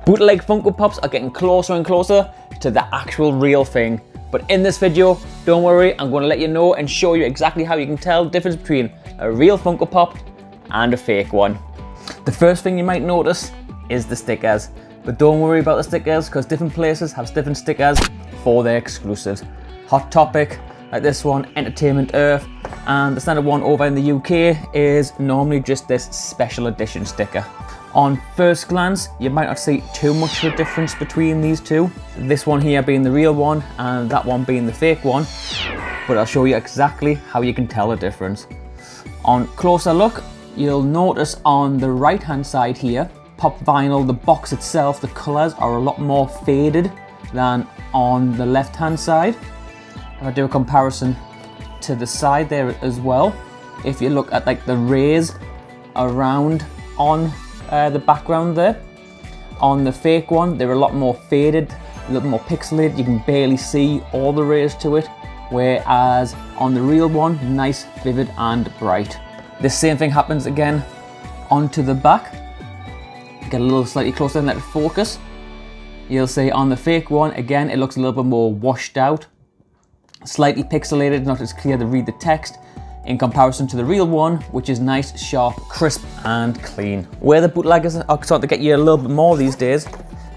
Bootleg Funko Pops are getting closer and closer to the actual real thing. But in this video, don't worry, I'm going to let you know and show you exactly how you can tell the difference between a real Funko Pop and a fake one. The first thing you might notice is the stickers. But don't worry about the stickers, because different places have different stickers for their exclusives. Hot Topic, like this one, Entertainment Earth, and the standard one over in the UK is normally just this special edition sticker. On first glance, you might not see too much of a difference between these two. This one here being the real one and that one being the fake one. But I'll show you exactly how you can tell the difference. On closer look, you'll notice on the right hand side here, Pop Vinyl, the box itself, the colours are a lot more faded than on the left hand side. If I do a comparison to the side there as well, if you look at like the rays around on the background there, on the fake one they're a lot more faded, a little more pixelated, you can barely see all the rays to it, whereas on the real one, nice, vivid and bright. The same thing happens again onto the back. Get a little slightly closer and let it focus. You'll see on the fake one, again, it looks a little bit more washed out, slightly pixelated, not as clear to read the text in comparison to the real one, which is nice, sharp, crisp and clean. Where the bootleggers are starting to get you a little bit more these days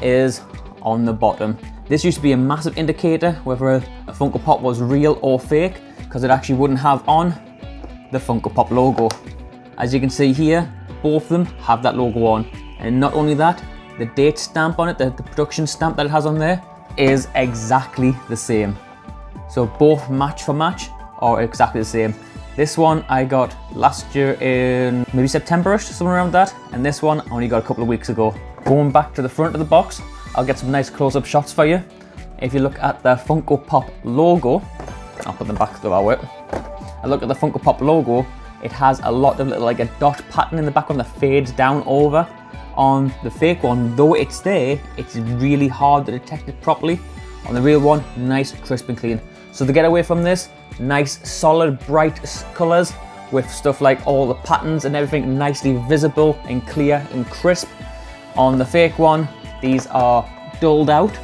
is on the bottom. This used to be a massive indicator whether a Funko Pop was real or fake, because it actually wouldn't have on the Funko Pop logo. As you can see here, both of them have that logo on. And not only that, the date stamp on it, the production stamp that it has on there, is exactly the same. So both match for match are exactly the same. This one I got last year in maybe September-ish, somewhere around that. And this one I only got a couple of weeks ago. Going back to the front of the box, I'll get some nice close-up shots for you. If you look at the Funko Pop logo, I'll put them back to our work. I look at the Funko Pop logo, it has a lot of little like a dot pattern in the background that fades down over. On the fake one, though it's there, it's really hard to detect it properly. On the real one, nice, crisp and clean. So to get away from this, nice, solid, bright colours with stuff like all the patterns and everything nicely visible and clear and crisp. On the fake one, these are dulled out.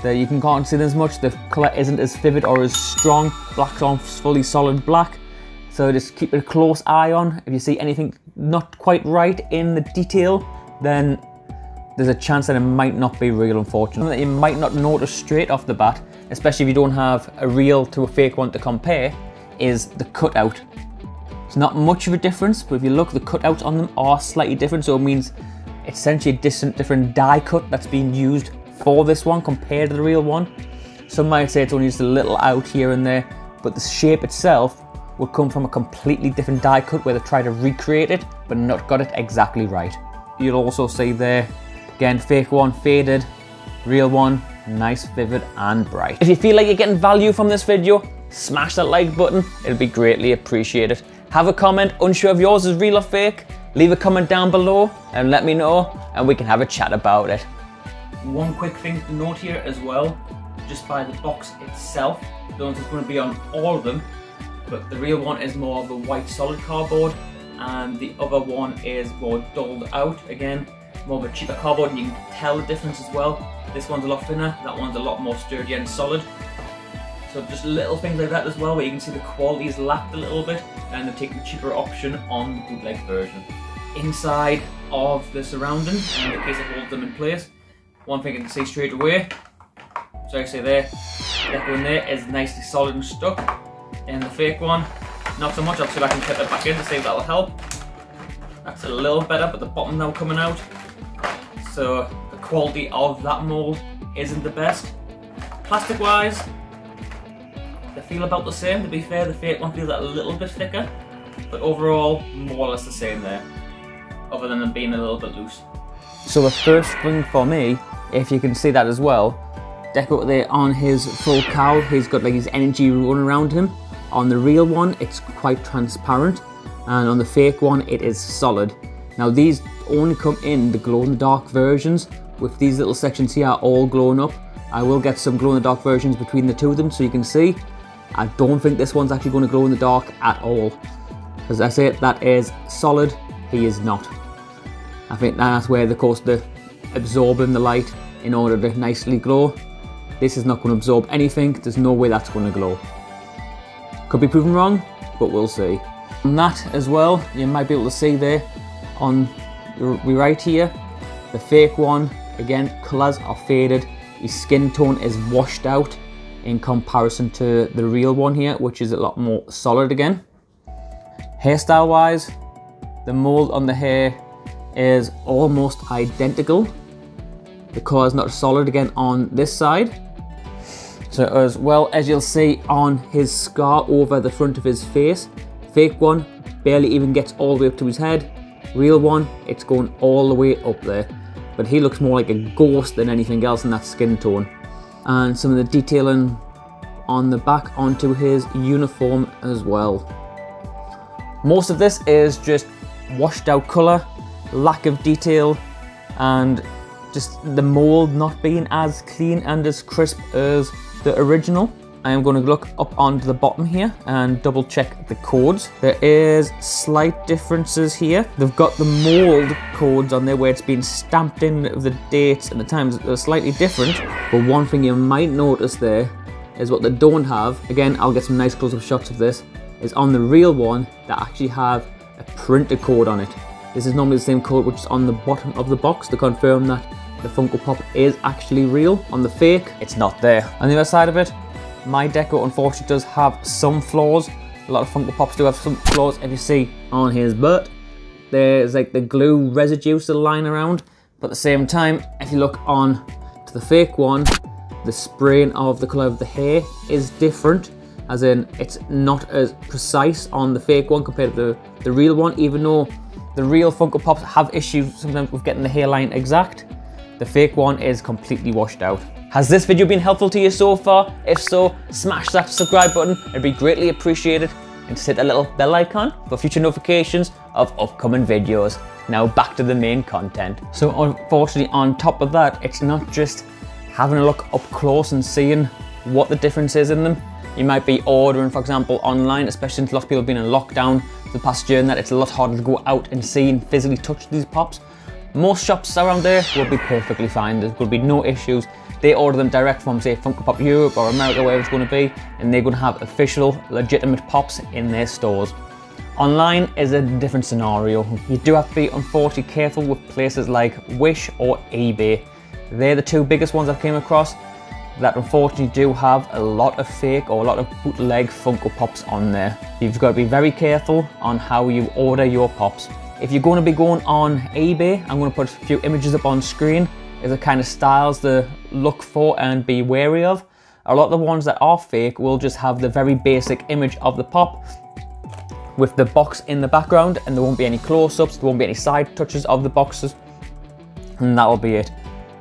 You can't see them as much. The colour isn't as vivid or as strong. Black's on fully solid black. So just keep a close eye on. If you see anything not quite right in the detail, then there's a chance that it might not be real, unfortunately. That you might not notice straight off the bat, especially if you don't have a real to a fake one to compare, is the cutout. It's not much of a difference, but if you look, the cutouts on them are slightly different, so it means it's essentially a different die cut that's being used for this one compared to the real one. Some might say it's only just a little out here and there, but the shape itself would come from a completely different die cut where they try to recreate it, but not got it exactly right. You'll also see there, again, fake one faded, real one nice, vivid and bright. If you feel like you're getting value from this video, smash that like button, it'll be greatly appreciated. Have a comment, unsure if yours is real or fake, leave a comment down below and let me know and we can have a chat about it. One quick thing to note here as well, just by the box itself, I don't know if it's going to be on all of them, but the real one is more of a white solid cardboard and the other one is more dulled out, again more of a cheaper cardboard, and you can tell the difference as well. This one's a lot thinner, that one's a lot more sturdy and solid. So just little things like that as well, where you can see the quality is lapped a little bit and they take the cheaper option on the bootleg version. Inside of the surrounding, in the case it holds them in place, one thing you can see straight away, so I say there, that one there is nicely solid and stuck, and the fake one, not so much. I'll see if I can put that back in to see if that'll help. That's a little better, but the bottom now coming out, so the quality of that mold isn't the best. Plastic wise, they feel about the same. To be fair, the fake one feels a little bit thicker, but overall more or less the same there, other than them being a little bit loose. So the first thing for me, if you can see that as well, Deco there on his full cowl, he's got like his energy running around him. On the real one, it's quite transparent, and on the fake one, it is solid. Now these only come in the glow-in-the-dark versions, with these little sections here all glowing up. I will get some glow-in-the-dark versions between the two of them so you can see. I don't think this one's actually going to glow in the dark at all. As I say, that is solid, he is not. I think that's where the absorbing the light in order to nicely glow. This is not going to absorb anything. There's no way that's going to glow. Could be proven wrong, but we'll see. On that as well, you might be able to see there on the right here, the fake one, again, colours are faded. His skin tone is washed out in comparison to the real one here, which is a lot more solid again. Hairstyle wise, the mold on the hair is almost identical. The colour is not solid again on this side. So as well as you'll see on his scar over the front of his face, fake one barely even gets all the way up to his head. Real one, it's going all the way up there. But he looks more like a ghost than anything else in that skin tone. And some of the detailing on the back onto his uniform as well. Most of this is just washed out colour, lack of detail, and just the mold not being as clean and as crisp as the original. I am going to look up onto the bottom here and double check the codes. There is slight differences here. They've got the mold codes on there where it's been stamped in the dates and the times are slightly different. But one thing you might notice there is what they don't have. Again, I'll get some nice close-up shots of this. Is on the real one that actually have a printed code on it. This is normally the same code which is on the bottom of the box to confirm that the Funko Pop is actually real. On the fake, it's not there. On the other side of it, my deco unfortunately does have some flaws. A lot of Funko Pops do have some flaws. If you see on his butt, there's like the glue residue still lying around. But at the same time, if you look on to the fake one, the spraying of the colour of the hair is different. As in, it's not as precise on the fake one compared to the real one. Even though the real Funko Pops have issues sometimes with getting the hairline exact, the fake one is completely washed out. Has this video been helpful to you so far? If so, smash that subscribe button, it'd be greatly appreciated. And just hit the little bell icon for future notifications of upcoming videos. Now back to the main content. So unfortunately on top of that, it's not just having a look up close and seeing what the difference is in them. You might be ordering, for example, online, especially since lots of people have been in lockdown for the past year, and that it's a lot harder to go out and see and physically touch these pops. Most shops around there will be perfectly fine. There will be no issues. They order them direct from, say, Funko Pop Europe or America, wherever it's going to be, and they're going to have official, legitimate pops in their stores. Online is a different scenario. You do have to be, unfortunately, careful with places like Wish or eBay. They're the two biggest ones I've came across that unfortunately do have a lot of fake or a lot of bootleg Funko Pops on there. You've got to be very careful on how you order your pops. If you're going to be going on eBay, I'm going to put a few images up on screen as the kind of styles to look for and be wary of. A lot of the ones that are fake will just have the very basic image of the pop with the box in the background, and there won't be any close-ups, there won't be any side touches of the boxes, and that'll be it.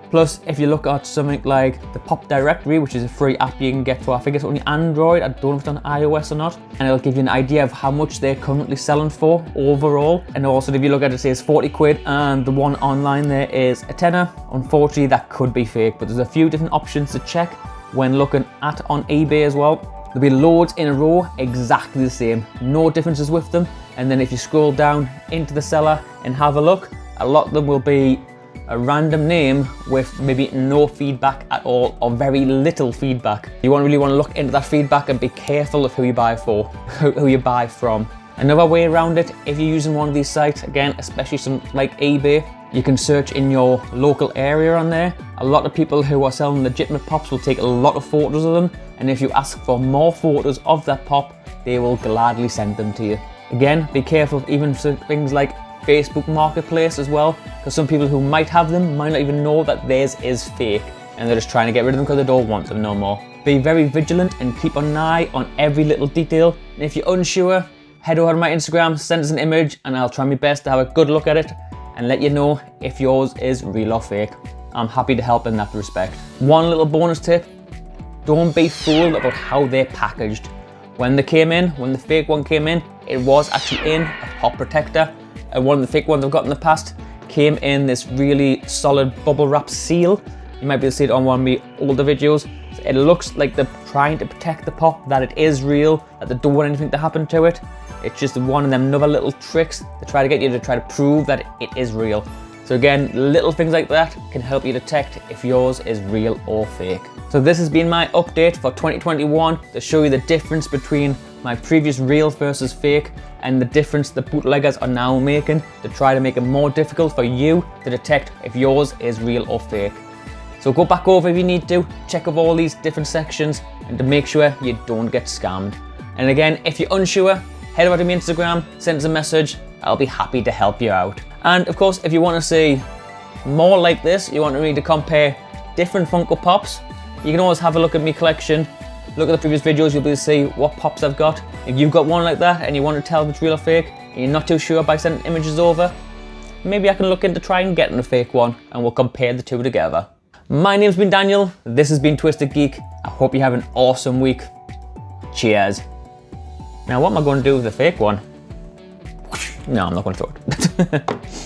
Plus, if you look at something like the Pop Directory, which is a free app you can get for, I think it's only Android, I don't know if it's on iOS or not, and it'll give you an idea of how much they're currently selling for overall. And also, if you look at it, it says 40 quid, and the one online there is a tenner. Unfortunately, that could be fake, but there's a few different options to check when looking at on eBay as well. There'll be loads in a row, exactly the same, no differences with them. And then if you scroll down into the seller and have a look, a lot of them will be a random name with maybe no feedback at all or very little feedback. You really want to look into that feedback and be careful of who you buy for, who you buy from. Another way around it, if you're using one of these sites, again, especially some like eBay, you can search in your local area on there. A lot of people who are selling legitimate pops will take a lot of photos of them, and if you ask for more photos of that pop, they will gladly send them to you. Again, be careful even for things like Facebook Marketplace as well, because some people who might have them might not even know that theirs is fake, and they're just trying to get rid of them because they don't want them no more. Be very vigilant and keep an eye on every little detail, and if you're unsure, head over to my Instagram, send us an image, and I'll try my best to have a good look at it and let you know if yours is real or fake. I'm happy to help in that respect. One little bonus tip, don't be fooled about how they're packaged. When they came in, when the fake one came in, it was actually in a pop protector, and one of the fake ones I've got in the past came in this really solid bubble wrap seal. You might be able to see it on one of my older videos. It looks like they're trying to protect the pop, that it is real, that they don't want anything to happen to it. It's just one of them other little tricks to try to get you to try to prove that it is real. So again, little things like that can help you detect if yours is real or fake. So this has been my update for 2021 to show you the difference between my previous real versus fake and the difference the bootleggers are now making to try to make it more difficult for you to detect if yours is real or fake. So go back over if you need to, check over all these different sections and to make sure you don't get scammed. And again, if you're unsure, head over to my Instagram, send us a message, I'll be happy to help you out. And of course, if you want to see more like this, you want me to compare different Funko Pops, you can always have a look at my collection. Look at the previous videos, you'll be able to see what pops I've got. If you've got one like that and you want to tell if it's real or fake, and you're not too sure by sending images over, maybe I can look into trying getting a fake one and we'll compare the two together. My name's been Daniel, this has been Twisted Geek. I hope you have an awesome week. Cheers. Now what am I going to do with the fake one? No, I'm not going to throw it.